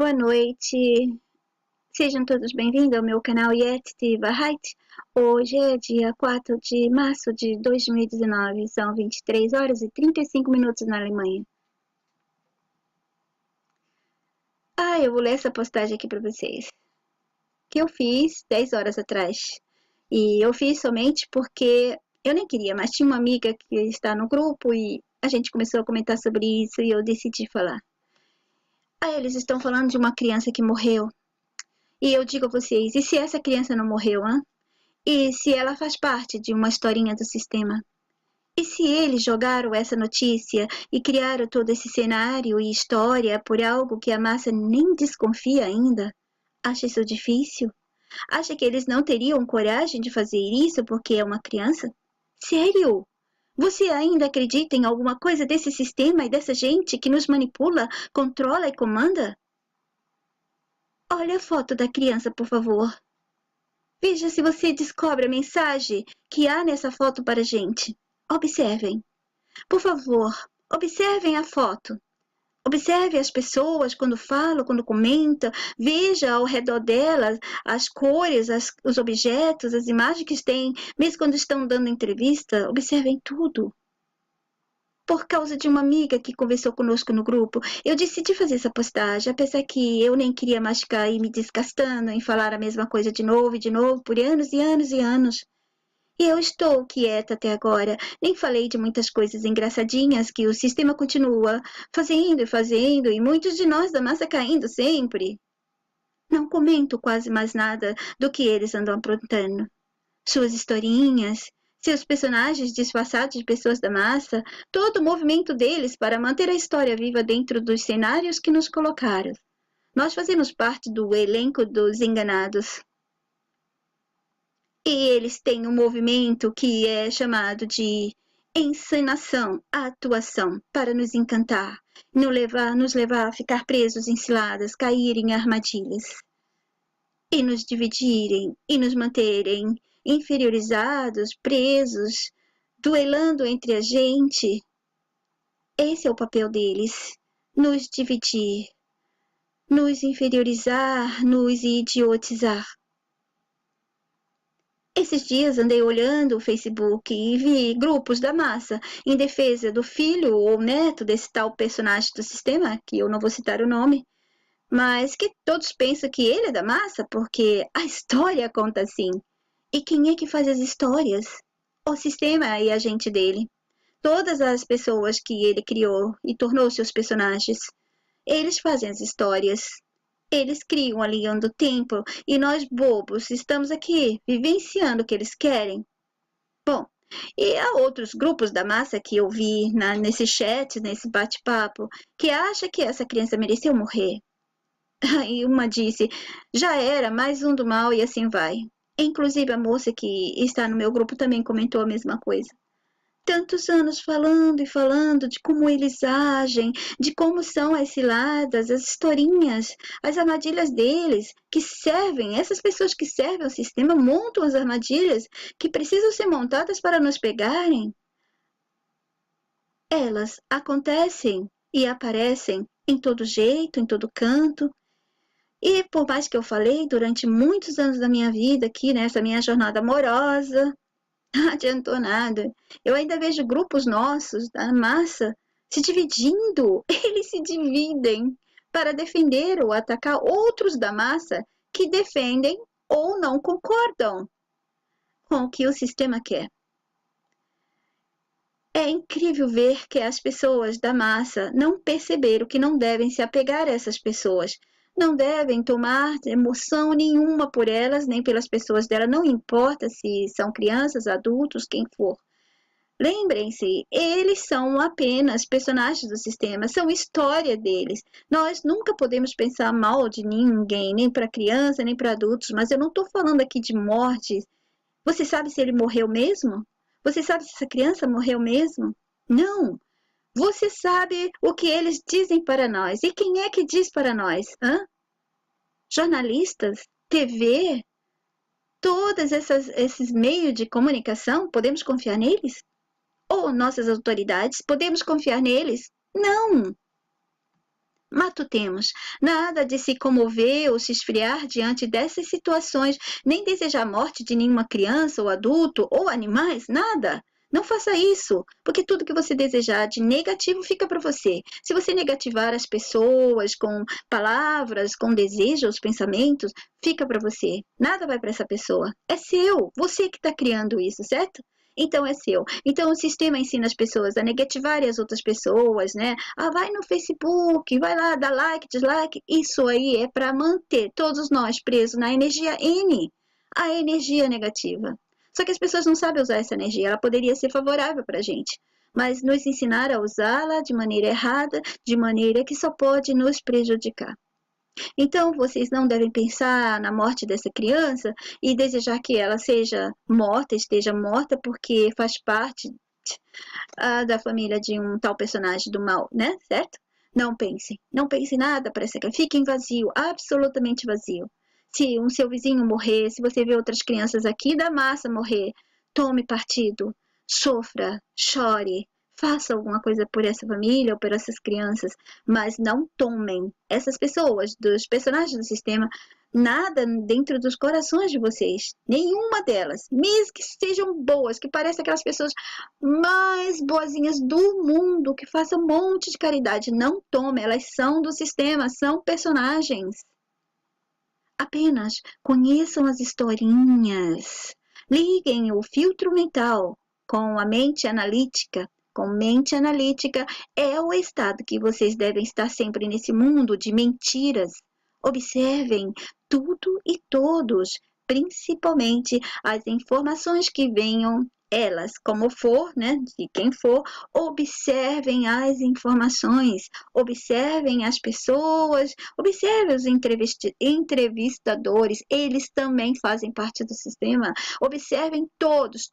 Boa noite, sejam todos bem-vindos ao meu canal Yeti Wahrheit. Hoje é dia 4 de março de 2019, são 23 horas e 35 minutos na Alemanha. Eu vou ler essa postagem aqui para vocês, que eu fiz 10 horas atrás. E eu fiz somente porque eu nem queria, mas tinha uma amiga que está no grupo e a gente começou a comentar sobre isso e eu decidi falar. Eles estão falando de uma criança que morreu. E eu digo a vocês, e se essa criança não morreu, hein? E se ela faz parte de uma historinha do sistema? E se eles jogaram essa notícia e criaram todo esse cenário e história por algo que a massa nem desconfia ainda? Acha isso difícil? Acha que eles não teriam coragem de fazer isso porque é uma criança? Sério? Você ainda acredita em alguma coisa desse sistema e dessa gente que nos manipula, controla e comanda? Olha a foto da criança, por favor. Veja se você descobre a mensagem que há nessa foto para a gente. Observem. Por favor, observem a foto. Observe as pessoas quando falam, quando comentam. Veja ao redor delas as cores, os objetos, as imagens que têm, mesmo quando estão dando entrevista. Observem tudo. Por causa de uma amiga que conversou conosco no grupo, eu decidi fazer essa postagem, apesar que eu nem queria mais ficar aí me desgastando em falar a mesma coisa de novo e de novo, por anos e anos e anos. E eu estou quieta até agora, nem falei de muitas coisas engraçadinhas que o sistema continua fazendo e fazendo, e muitos de nós da massa caindo sempre. Não comento quase mais nada do que eles andam aprontando. Suas historinhas, seus personagens disfarçados de pessoas da massa, todo o movimento deles para manter a história viva dentro dos cenários que nos colocaram. Nós fazemos parte do elenco dos enganados. E eles têm um movimento que é chamado de encenação, atuação, para nos encantar, nos levar a ficar presos em ciladas, cair em armadilhas. E nos dividirem, e nos manterem inferiorizados, presos, duelando entre a gente. Esse é o papel deles, nos dividir, nos inferiorizar, nos idiotizar. Esses dias andei olhando o Facebook e vi grupos da massa em defesa do filho ou neto desse tal personagem do sistema, que eu não vou citar o nome, mas que todos pensam que ele é da massa porque a história conta assim. E quem é que faz as histórias? O sistema e a gente dele. Todas as pessoas que ele criou e tornou seus personagens. Eles fazem as histórias. Eles criam a linha do tempo e nós, bobos, estamos aqui vivenciando o que eles querem. Bom, e há outros grupos da massa que eu vi nesse chat, nesse bate-papo, que acha que essa criança mereceu morrer. E uma disse, já era mais um do mal e assim vai. Inclusive a moça que está no meu grupo também comentou a mesma coisa. Tantos anos falando e falando de como eles agem, de como são as ciladas, as historinhas, as armadilhas deles, que servem, essas pessoas que servem ao sistema montam as armadilhas que precisam ser montadas para nos pegarem. Elas acontecem e aparecem em todo jeito, em todo canto. E por mais que eu falei durante muitos anos da minha vida aqui, nessa minha jornada amorosa, não adiantou nada. Eu ainda vejo grupos nossos, da massa, se dividindo. Eles se dividem para defender ou atacar outros da massa que defendem ou não concordam com o que o sistema quer. É incrível ver que as pessoas da massa não perceberam que não devem se apegar a essas pessoas. Não devem tomar emoção nenhuma por elas, nem pelas pessoas dela, não importa se são crianças, adultos, quem for. Lembrem-se, eles são apenas personagens do sistema, são história deles. Nós nunca podemos pensar mal de ninguém, nem para criança, nem para adultos, mas eu não estou falando aqui de morte. Você sabe se ele morreu mesmo? Você sabe se essa criança morreu mesmo? Não. Você sabe o que eles dizem para nós. E quem é que diz para nós? Jornalistas? TV? Todos esses meios de comunicação, podemos confiar neles? Ou nossas autoridades, podemos confiar neles? Não! Quanto temos? Nada de se comover ou se esfriar diante dessas situações, nem desejar a morte de nenhuma criança ou adulto ou animais, nada. Não faça isso, porque tudo que você desejar de negativo fica para você. Se você negativar as pessoas com palavras, com desejos, pensamentos, fica para você. Nada vai para essa pessoa. É seu. Você que está criando isso, certo? Então é seu. Então o sistema ensina as pessoas a negativarem as outras pessoas, né? Ah, vai no Facebook, vai lá, dá like, dislike. Isso aí é para manter todos nós presos na energia N, a energia negativa. Só que as pessoas não sabem usar essa energia, ela poderia ser favorável para a gente, mas nos ensinar a usá-la de maneira errada, de maneira que só pode nos prejudicar. Então, vocês não devem pensar na morte dessa criança e desejar que ela seja morta, esteja morta, porque faz parte da família de um tal personagem do mal, né? Certo? Não pensem. Não pensem nada para essa criança. Fiquem vazio, absolutamente vazio. Se um seu vizinho morrer, se você vê outras crianças aqui da massa morrer, tome partido, sofra, chore, faça alguma coisa por essa família ou por essas crianças, mas não tomem essas pessoas, dos personagens do sistema, nada dentro dos corações de vocês, nenhuma delas, mesmo que sejam boas, que parecem aquelas pessoas mais boazinhas do mundo, que façam um monte de caridade, não tomem, elas são do sistema, são personagens. Apenas conheçam as historinhas. Liguem o filtro mental com a mente analítica. Com mente analítica é o estado que vocês devem estar sempre nesse mundo de mentiras. Observem tudo e todos, principalmente as informações que venham elas, como for, né, de quem for, observem as informações, observem as pessoas, observem os entrevistadores, eles também fazem parte do sistema. Observem todos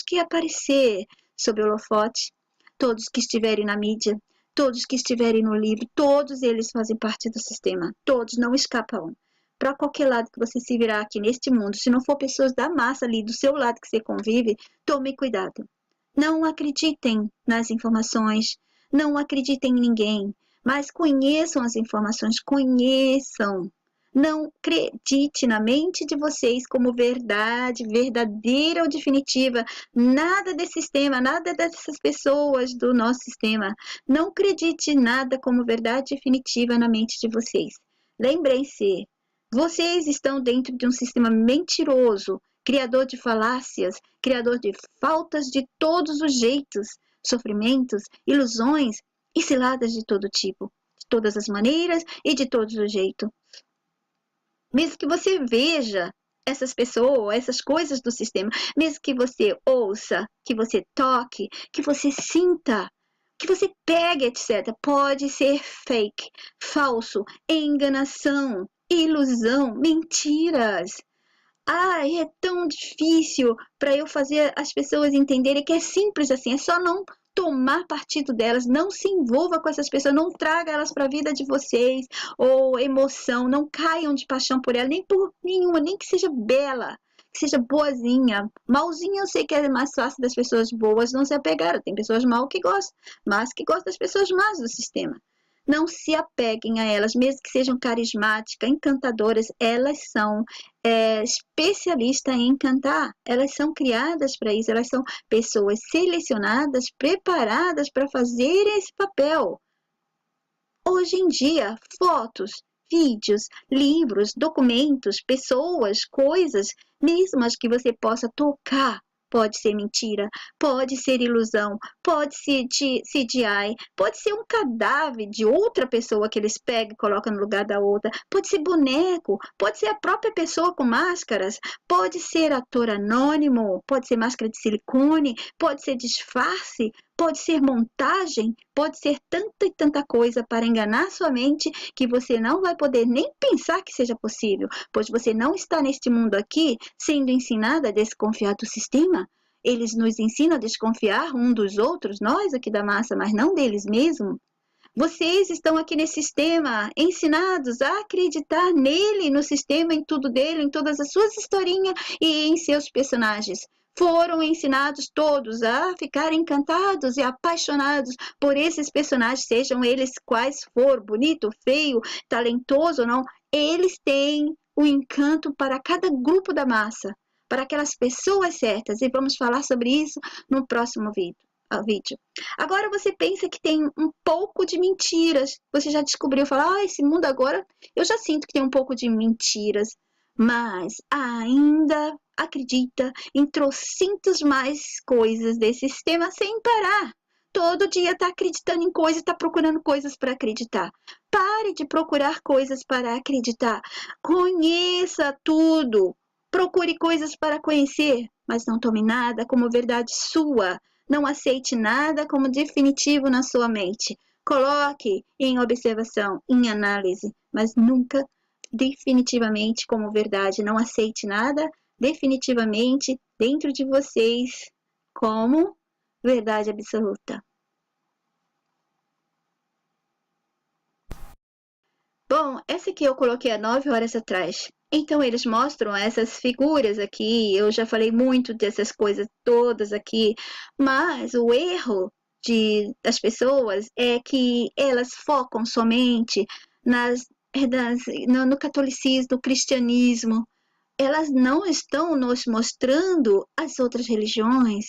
que aparecer sob o holofote, todos que estiverem na mídia, todos que estiverem no livro, todos eles fazem parte do sistema, todos, não escapam. Para qualquer lado que você se virar aqui neste mundo, se não for pessoas da massa ali do seu lado que você convive, tome cuidado. Não acreditem nas informações, não acreditem em ninguém, mas conheçam as informações, conheçam. Não acredite na mente de vocês como verdade, verdadeira ou definitiva. Nada desse sistema, nada dessas pessoas do nosso sistema. Não acredite nada como verdade definitiva na mente de vocês. Lembrem-se, vocês estão dentro de um sistema mentiroso, criador de falácias, criador de faltas de todos os jeitos, sofrimentos, ilusões e ciladas de todo tipo, de todas as maneiras e de todos os jeitos. Mesmo que você veja essas pessoas, essas coisas do sistema, mesmo que você ouça, que você toque, que você sinta, que você pegue, etc., pode ser fake, falso, enganação, ilusão, mentiras. Ai, é tão difícil para eu fazer as pessoas entenderem que é simples assim, é só não tomar partido delas, não se envolva com essas pessoas, não traga elas para a vida de vocês, ou emoção, não caiam de paixão por ela, nem por nenhuma, nem que seja bela, que seja boazinha. Malzinha eu sei que é mais fácil das pessoas boas não se apegar, tem pessoas mal que gostam, mas que gostam das pessoas más do sistema. Não se apeguem a elas, mesmo que sejam carismáticas, encantadoras, elas são especialistas em encantar, elas são criadas para isso, elas são pessoas selecionadas, preparadas para fazer esse papel. Hoje em dia, fotos, vídeos, livros, documentos, pessoas, coisas, mesmo as que você possa tocar, pode ser mentira, pode ser ilusão, pode ser CGI, pode ser um cadáver de outra pessoa que eles pegam e colocam no lugar da outra, pode ser boneco, pode ser a própria pessoa com máscaras, pode ser ator anônimo, pode ser máscara de silicone, pode ser disfarce, pode ser montagem, pode ser tanta e tanta coisa para enganar sua mente que você não vai poder nem pensar que seja possível, pois você não está neste mundo aqui sendo ensinado a desconfiar do sistema. Eles nos ensinam a desconfiar um dos outros, nós aqui da massa, mas não deles mesmos. Vocês estão aqui nesse sistema ensinados a acreditar nele, no sistema, em tudo dele, em todas as suas historinhas e em seus personagens. foram ensinados todos a ficar encantados e apaixonados por esses personagens, sejam eles quais for, bonito, feio, talentoso ou não, eles têm o encanto para cada grupo da massa, para aquelas pessoas certas, e vamos falar sobre isso no próximo vídeo. Agora você pensa que tem um pouco de mentiras, você já descobriu, fala, esse mundo agora, eu já sinto que tem um pouco de mentiras, mas ainda acredita em trocentas mais coisas desse sistema sem parar. Todo dia está acreditando em coisas, está procurando coisas para acreditar. Pare de procurar coisas para acreditar. Conheça tudo. Procure coisas para conhecer, mas não tome nada como verdade sua. Não aceite nada como definitivo na sua mente. Coloque em observação, em análise, mas nunca definitivamente como verdade. Não aceite nada definitivamente dentro de vocês como verdade absoluta. Bom, essa aqui eu coloquei há 9 horas atrás. Então, eles mostram essas figuras aqui. Eu já falei muito dessas coisas todas aqui, mas o erro das pessoas é que elas focam somente no catolicismo, no cristianismo. Elas não estão nos mostrando as outras religiões.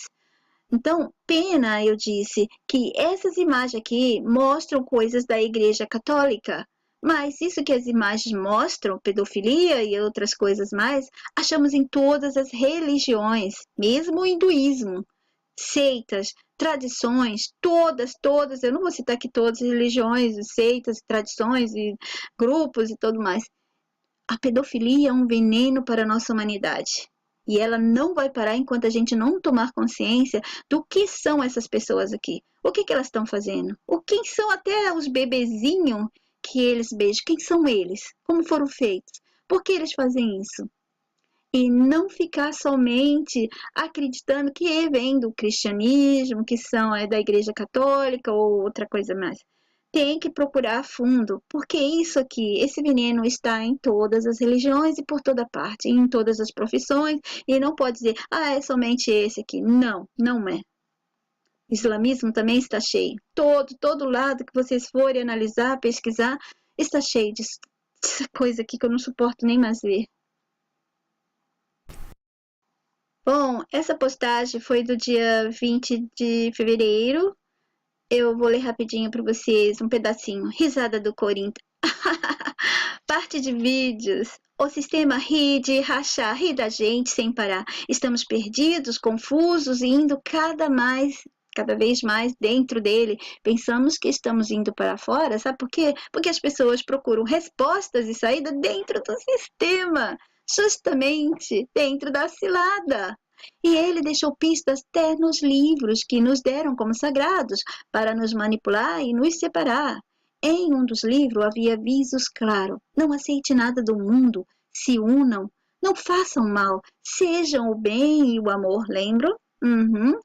Então, pena, eu disse, que essas imagens aqui mostram coisas da Igreja Católica, mas isso que as imagens mostram, pedofilia e outras coisas mais, achamos em todas as religiões, mesmo o hinduísmo, seitas, tradições, todas, eu não vou citar aqui todas as religiões, seitas, tradições e grupos e tudo mais. A pedofilia é um veneno para a nossa humanidade. E ela não vai parar enquanto a gente não tomar consciência do que são essas pessoas aqui. O que elas estão fazendo? Quem são até os bebezinhos que eles beijam? Quem são eles? Como foram feitos? Por que eles fazem isso? E não ficar somente acreditando que vem do cristianismo, que são da Igreja Católica ou outra coisa mais. Tem que procurar a fundo, porque isso aqui, esse veneno está em todas as religiões e por toda parte, em todas as profissões, e não pode dizer, é somente esse aqui. Não, não é. O islamismo também está cheio. Todo lado que vocês forem analisar, pesquisar, está cheio dessa coisa aqui que eu não suporto nem mais ver. Bom, essa postagem foi do dia 20 de fevereiro. Eu vou ler rapidinho para vocês um pedacinho. Risada do Corinthians. Parte de vídeos. O sistema ri de rachar, ri da gente sem parar. Estamos perdidos, confusos e indo cada vez mais dentro dele. Pensamos que estamos indo para fora, sabe por quê? Porque as pessoas procuram respostas e saída dentro do sistema, justamente dentro da cilada. E ele deixou pistas até nos livros que nos deram como sagrados para nos manipular e nos separar. Em um dos livros havia avisos claros: não aceite nada do mundo, se unam, não façam mal, sejam o bem e o amor, lembram?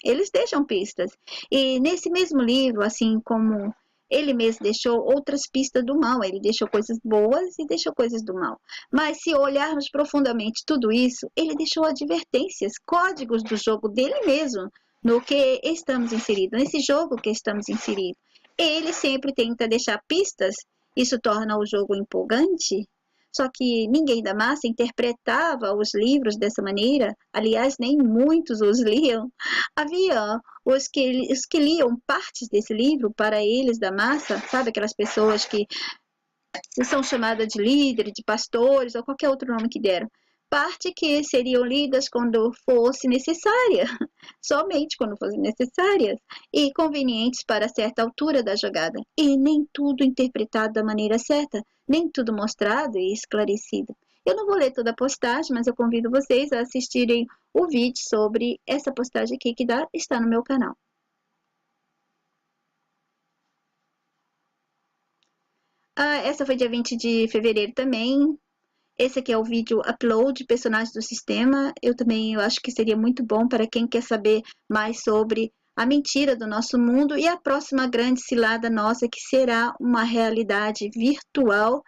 Eles deixam pistas. E nesse mesmo livro, assim como ele mesmo deixou outras pistas do mal, ele deixou coisas boas e deixou coisas do mal. Mas se olharmos profundamente tudo isso, ele deixou advertências, códigos do jogo dele mesmo, no que estamos inseridos, nesse jogo que estamos inseridos. Ele sempre tenta deixar pistas, isso torna o jogo empolgante. Só que ninguém da massa interpretava os livros dessa maneira, aliás, nem muitos os liam. Havia os que liam partes desse livro para eles da massa, sabe, aquelas pessoas que são chamadas de líderes, de pastores ou qualquer outro nome que deram. Parte que seriam lidas quando fosse necessária, somente quando fossem necessárias e convenientes para certa altura da jogada. E nem tudo interpretado da maneira certa, nem tudo mostrado e esclarecido. Eu não vou ler toda a postagem, mas eu convido vocês a assistirem o vídeo sobre essa postagem aqui que está no meu canal. Essa foi dia 20 de fevereiro também. Esse aqui é o vídeo upload de personagens do sistema. Eu acho que seria muito bom para quem quer saber mais sobre a mentira do nosso mundo e a próxima grande cilada nossa, que será uma realidade virtual,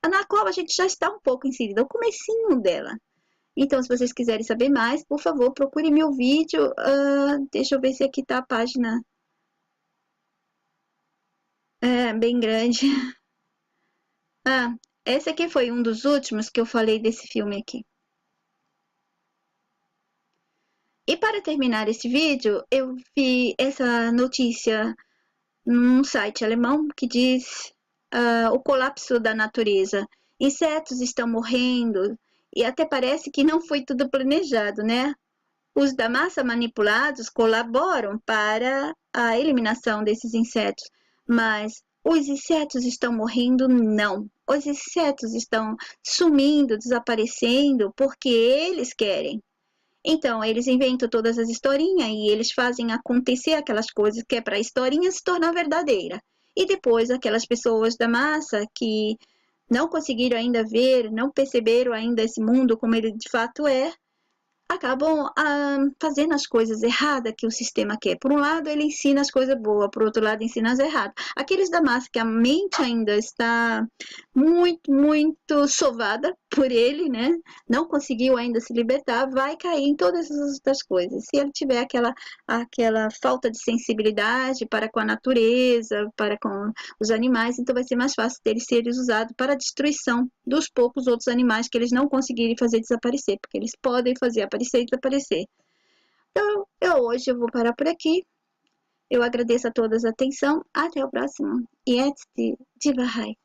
na qual a gente já está um pouco inserida, o comecinho dela. Então, se vocês quiserem saber mais, por favor, procure meu vídeo. Deixa eu ver se aqui tá a página. É, bem grande. Esse aqui foi um dos últimos que eu falei desse filme aqui. E para terminar esse vídeo, eu vi essa notícia num site alemão que diz o colapso da natureza. Insetos estão morrendo e até parece que não foi tudo planejado, né? Os da massa manipulados colaboram para a eliminação desses insetos, mas os insetos estão morrendo? Não. Os insetos estão sumindo, desaparecendo porque eles querem. Então, eles inventam todas as historinhas e eles fazem acontecer aquelas coisas que é para a historinha se tornar verdadeira. E depois, aquelas pessoas da massa que não conseguiram ainda ver, não perceberam ainda esse mundo como ele de fato é, acabam fazendo as coisas erradas que o sistema quer. Por um lado, ele ensina as coisas boas, por outro lado, ensina as erradas. Aqueles da massa que a mente ainda está muito, muito sovada por ele, né? Não conseguiu ainda se libertar, vai cair em todas as outras coisas. Se ele tiver aquela falta de sensibilidade para com a natureza, para com os animais, então vai ser mais fácil deles serem usados para a destruição dos poucos outros animais que eles não conseguirem fazer desaparecer, porque eles podem fazer aparecer e desaparecer. Então, hoje eu vou parar por aqui. Eu agradeço a todos a atenção. Até o próximo. Jetzt die Wahrheit.